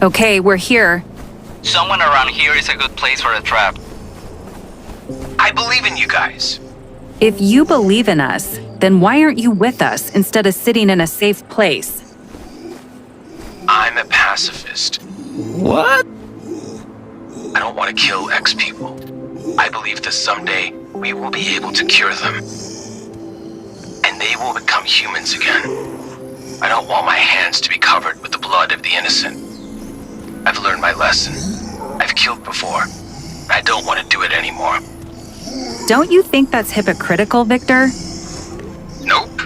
Okay, we're here. Someone around here is a good place for a trap. I believe in you guys. If you believe in us, then why aren't you with us instead of sitting in a safe place? I'm a pacifist. What? I don't want to kill ex-people. I believe that someday we will be able to cure them. And they will become humans again. I don't want my hands to be covered with the blood of the innocent. I've learned my lesson. I've killed before. I don't want to do it anymore. Don't you think that's hypocritical, Victor? Nope.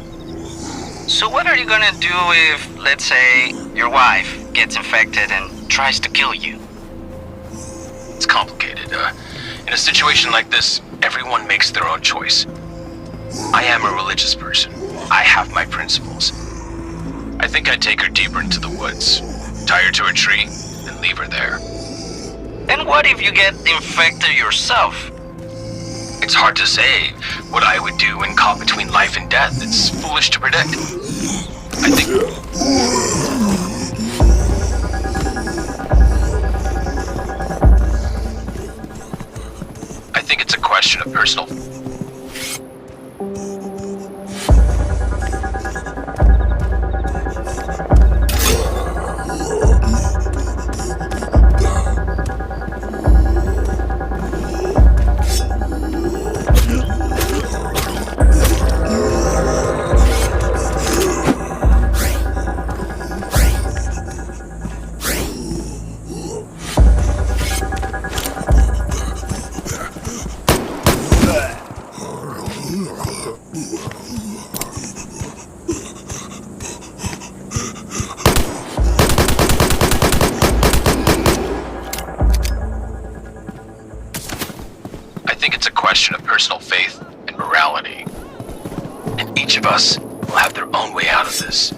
So what are you gonna do if, let's say, your wife gets infected and tries to kill you? It's complicated. In a situation like this, everyone makes their own choice. I am a religious person. I have my principles. I think I'd take her deeper into the woods, tie her to a tree, and leave her there. And what if you get infected yourself? It's hard to say what I would do when caught between life and death. It's foolish to predict. I think it's a question of personal... personal faith and morality. And each of us will have their own way out of this.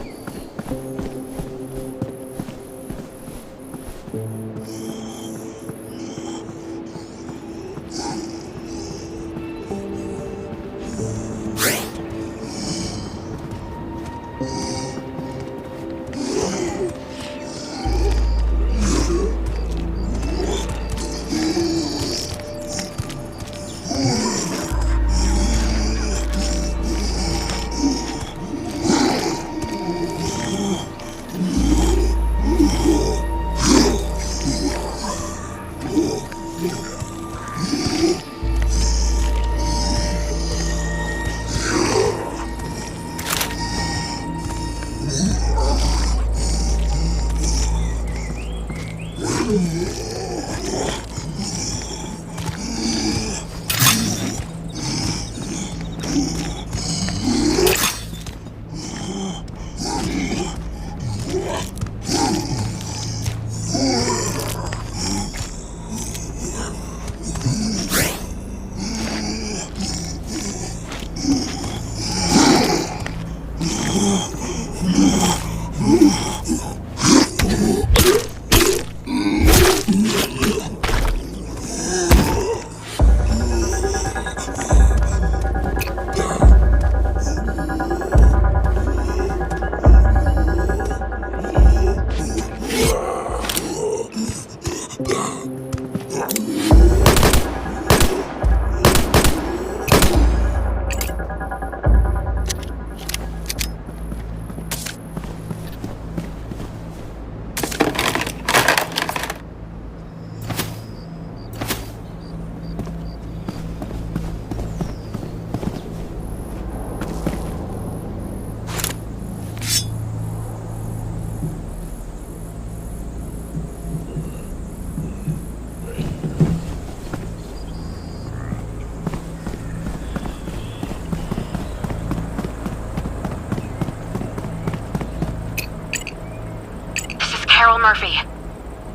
Murphy.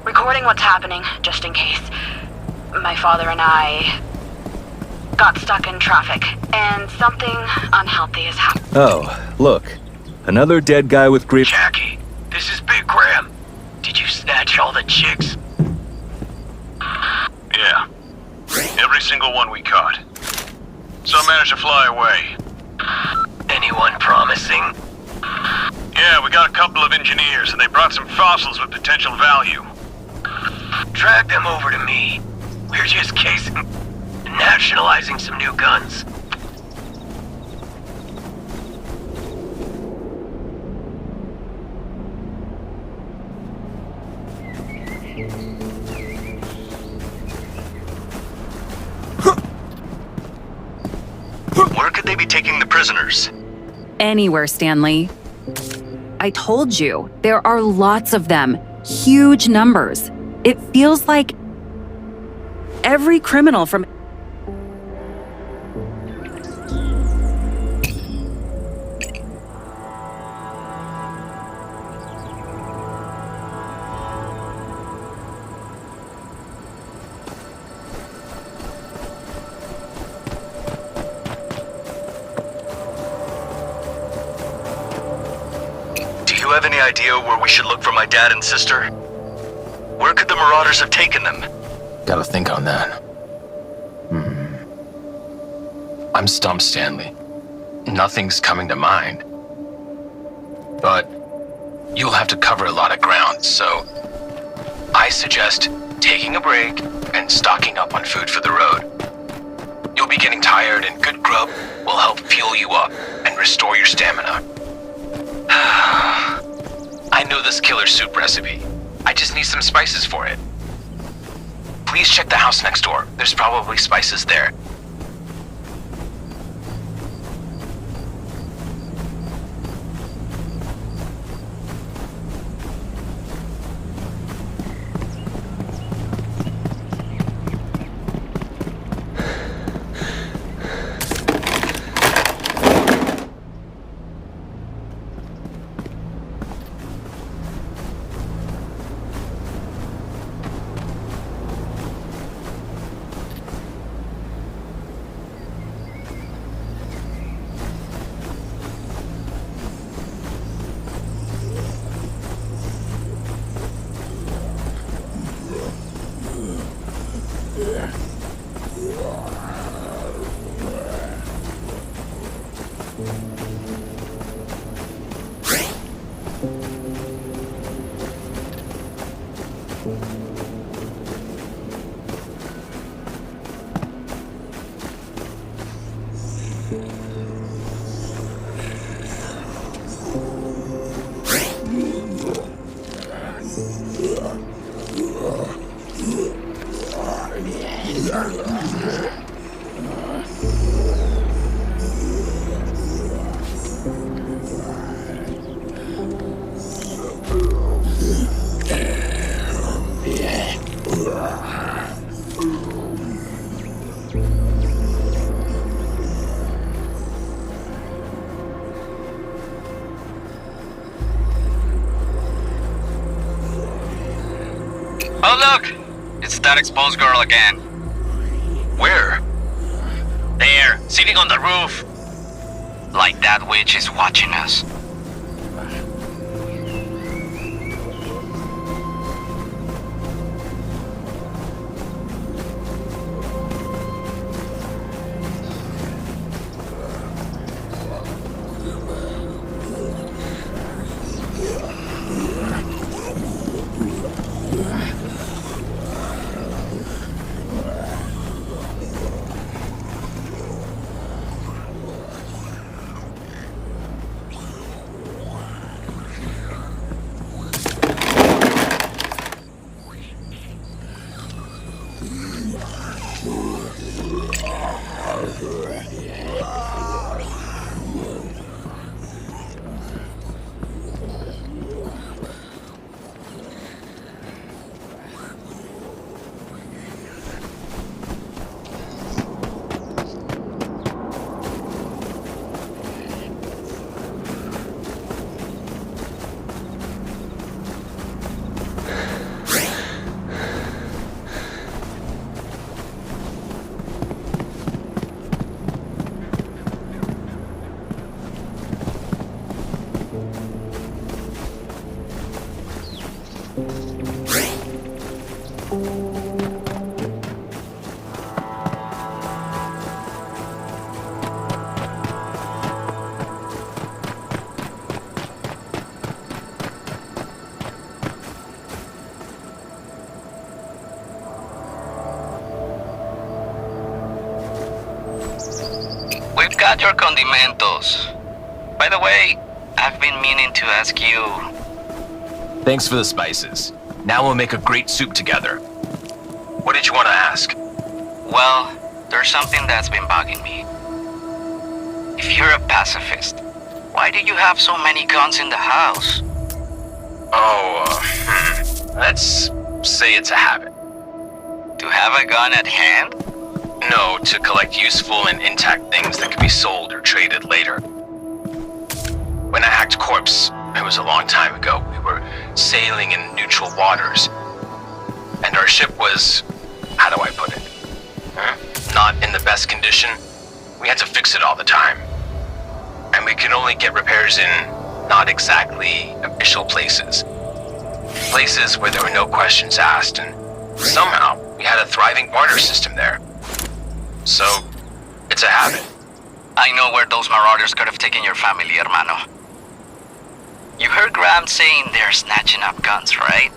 Recording what's happening, just in case. My father and I got stuck in traffic, and something unhealthy has happened. Oh, look. Another dead guy with grief. Jackie, this is Big Graham. Did you snatch all the chicks? Yeah. Every single one we caught. Some managed to fly away. Anyone promising? Yeah, we got a couple of engineers, and they brought some fossils with potential value. Drag them over to me. We're just nationalizing some new guns. Where could they be taking the prisoners? Anywhere, Stanley. I told you, there are lots of them. Huge numbers. It feels like every criminal from... Do you have any idea where we should look for my dad and sister? Where could the marauders have taken them? Gotta think on that. I'm stumped, Stanley. Nothing's coming to mind. But you'll have to cover a lot of ground, so I suggest taking a break and stocking up on food for the road. You'll be getting tired, and good grub will help fuel you up and restore your stamina. I know this killer soup recipe. I just need some spices for it. Please check the house next door. There's probably spices there. Oh look! It's that exposed girl again. Where? There, sitting on the roof. Like that witch is watching us. got your condimentos. By the way, I've been meaning to ask you. Thanks for the spices. Now we'll make a great soup together. What did you want to ask? Well, there's something that's been bugging me. If you're a pacifist, why do you have so many guns in the house? Let's say it's a habit. To have a gun at hand? No, to collect useful and intact things that can be sold or traded later. When I hacked Corpse, it was a long time ago. We were sailing in neutral waters. And our ship was, how do I put it? Not in the best condition. We had to fix it all the time. And we could only get repairs in not exactly official places. Places where there were no questions asked, and somehow we had a thriving barter system there. So, it's a habit. I know where those marauders could have taken your family, hermano. You heard Graham saying they're snatching up guns, right?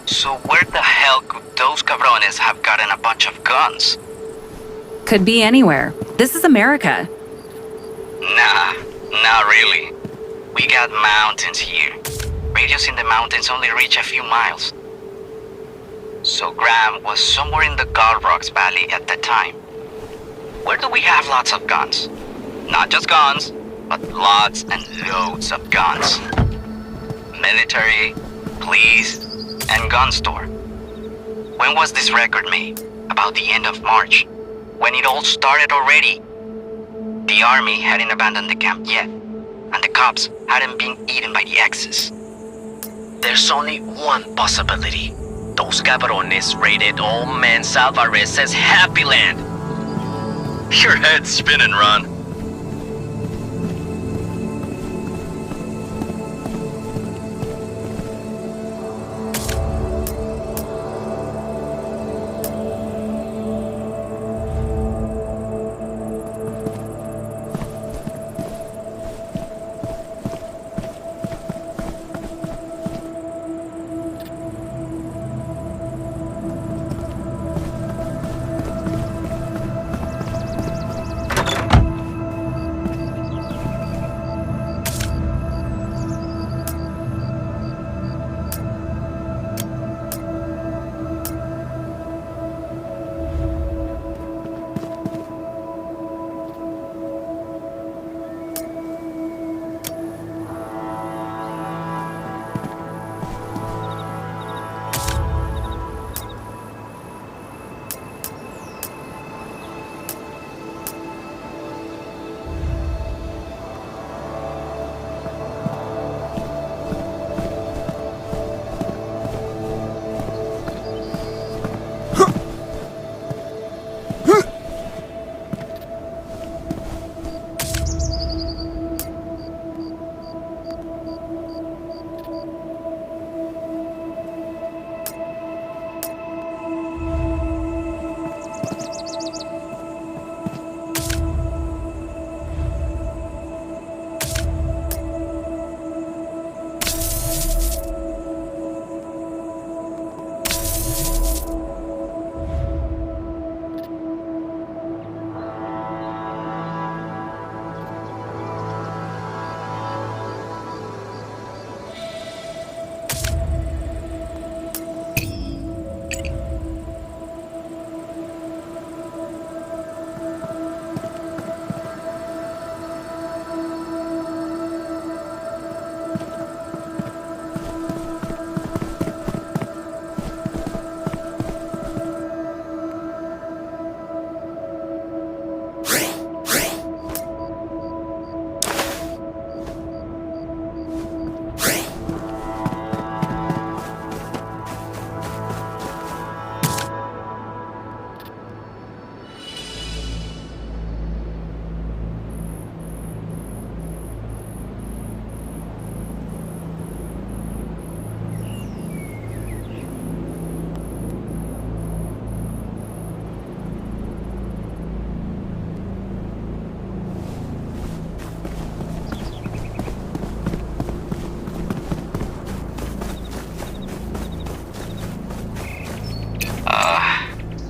So where the hell could those cabrones have gotten a bunch of guns? Could be anywhere. This is America. Nah, not really. We got mountains here. Radios in the mountains only reach a few miles. So Graham was somewhere in the Gull Rocks Valley at the time. Where do we have lots of guns? Not just guns, but lots and loads of guns. Military, police, and gun store. When was this record made? About the end of March. When it all started already. The army hadn't abandoned the camp yet, and the cops hadn't been eaten by the X's. There's only one possibility. Those cabrones raided old man Alvarez's Happy Land. Your head's spinning, Ron.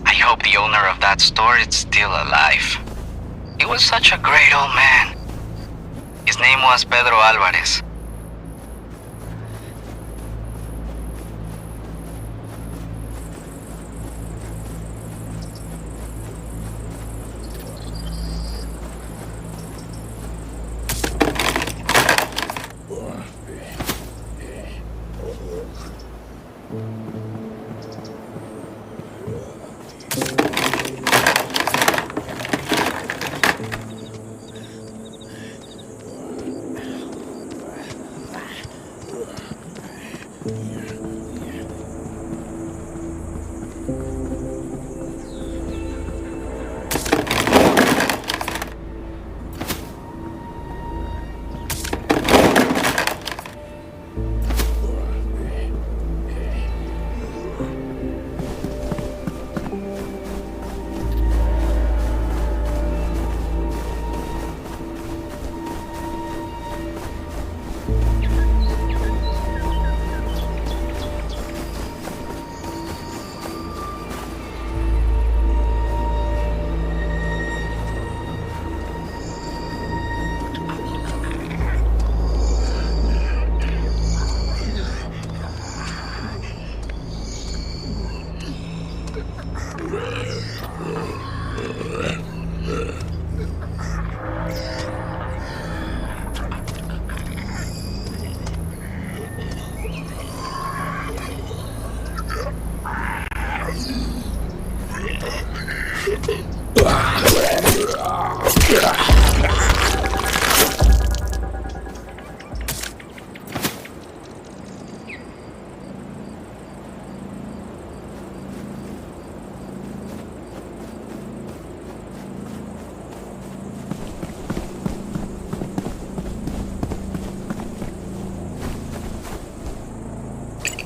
I hope the owner of that store is still alive. He was such a great old man. His name was Pedro Alvarez.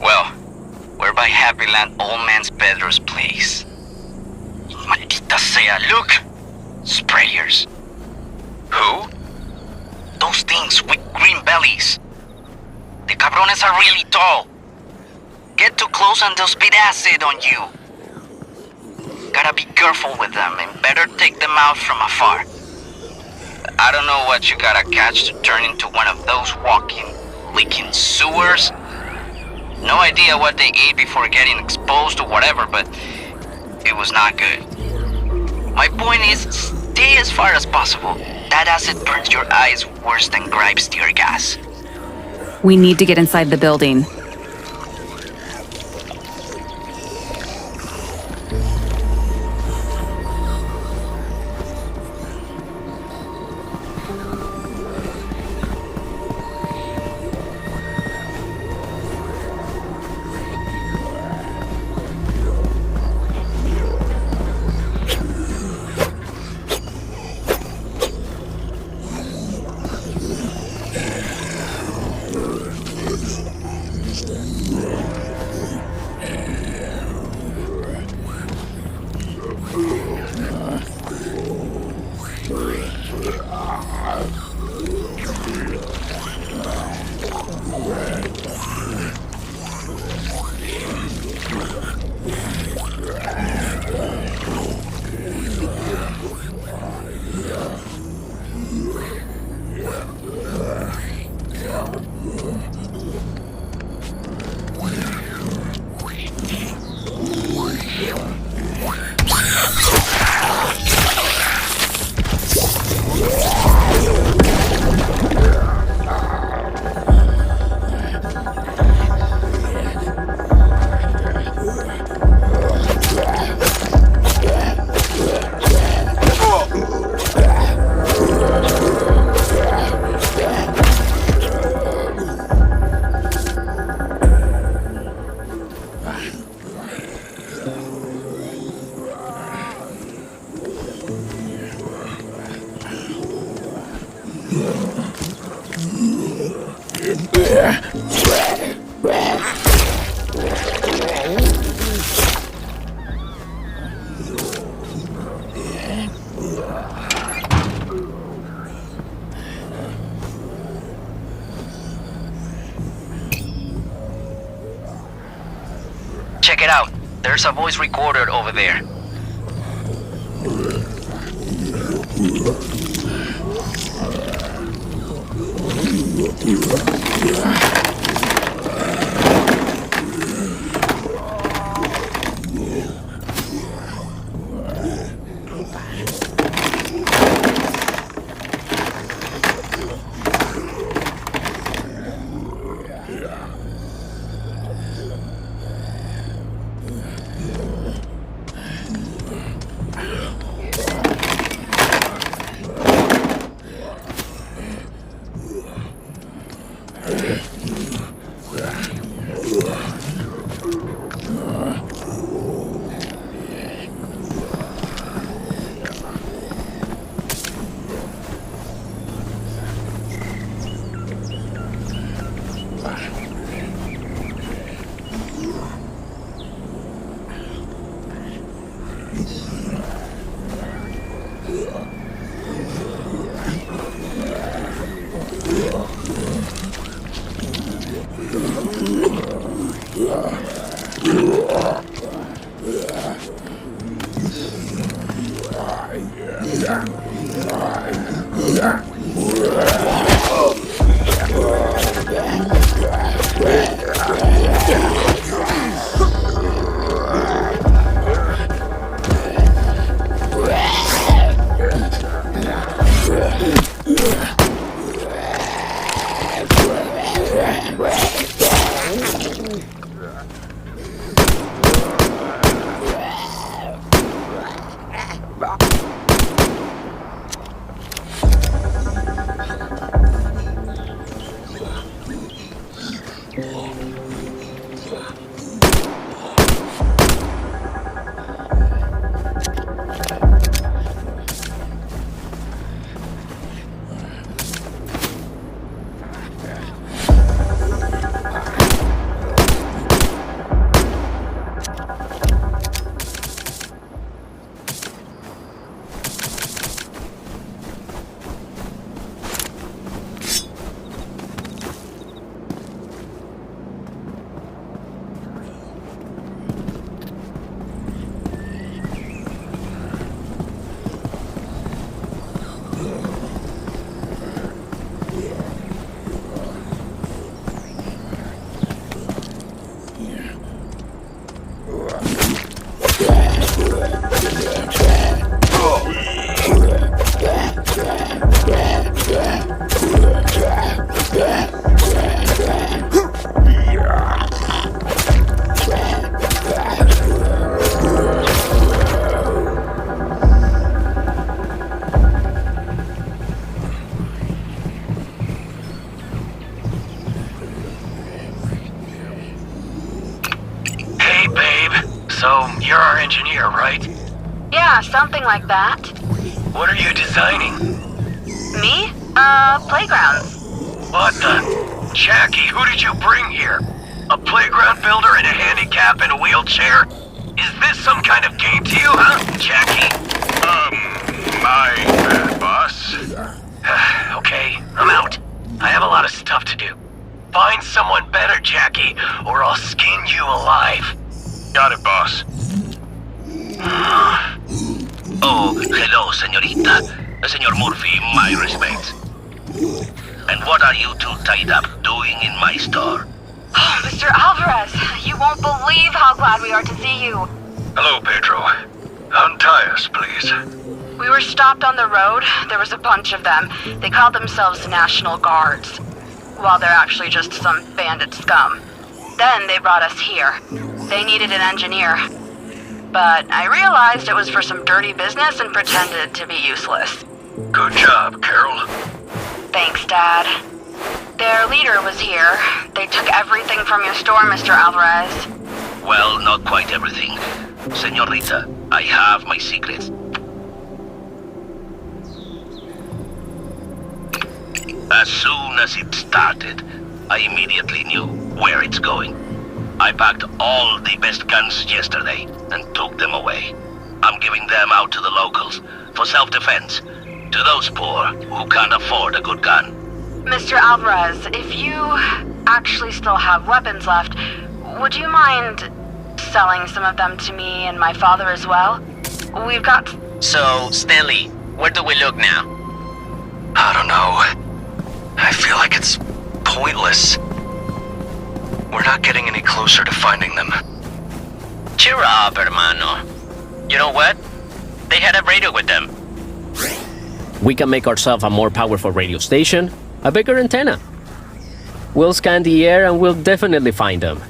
Well, we're by Happy Land, Old Man's Pedro's place. Maldita sea, look! Sprayers. Who? Those things with green bellies. The cabrones are really tall. Get too close and they'll spit acid on you. Gotta be careful with them and better take them out from afar. I don't know what you gotta catch to turn into one of those walking, leaking sewers. No idea what they ate before getting exposed to whatever, but it was not good. My point is, stay as far as possible. That acid burns your eyes worse than Gripe's tear gas. We need to get inside the building. Check it out. There's a voice recorder over there. So, you're our engineer, right? Yeah, something like that. What are you designing? Me? Playgrounds. What the? Jackie, who did you bring here? A playground builder in a handicap in a wheelchair? Is this some kind of game to you, huh, Jackie? My bad, boss. Okay, I'm out. I have a lot of stuff to do. Find someone better, Jackie, or I'll skin you alive. Got it, boss. Oh, hello, señorita. Senor Murphy, my respects. And what are you two tied up doing in my store? Oh, Mr. Alvarez, you won't believe how glad we are to see you. Hello, Pedro. Untie us, please. We were stopped on the road. There was a bunch of them. They called themselves National Guards, while they're actually just some bandit scum. Then they brought us here. They needed an engineer. But I realized it was for some dirty business and pretended to be useless. Good job, Carol. Thanks, Dad. Their leader was here. They took everything from your store, Mr. Alvarez. Well, not quite everything. Señorita, I have my secrets. As soon as it started, I immediately knew where it's going. I packed all the best guns yesterday and took them away. I'm giving them out to the locals for self-defense, to those poor who can't afford a good gun. Mr. Alvarez, if you actually still have weapons left, would you mind selling some of them to me and my father as well? We've got... So, Stanley, where do we look now? I don't know. I feel like it's pointless. We're not getting any closer to finding them. Cheer up, hermano. You know what? They had a radio with them. We can make ourselves a more powerful radio station, a bigger antenna. We'll scan the air and we'll definitely find them.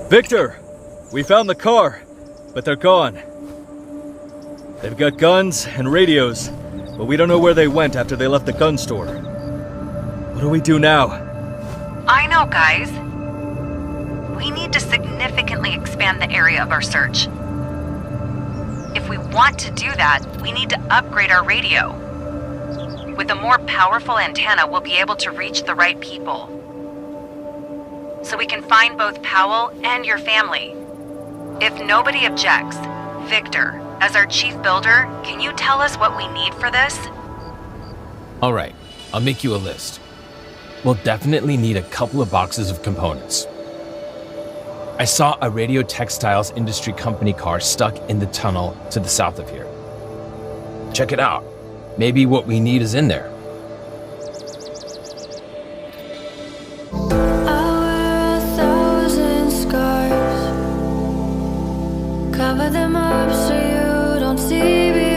Victor! We found the car, but they're gone. They've got guns and radios, but we don't know where they went after they left the gun store. What do we do now? I know, guys. We need to significantly expand the area of our search. If we want to do that, we need to upgrade our radio. With a more powerful antenna, we'll be able to reach the right people. So we can find both Powell and your family. If nobody objects, Victor, as our chief builder, can you tell us what we need for this? All right, I'll make you a list. We'll definitely need a couple of boxes of components. I saw a radio textiles industry company car stuck in the tunnel to the south of here. Check it out. Maybe what we need is in there. Cover them up so you don't see me.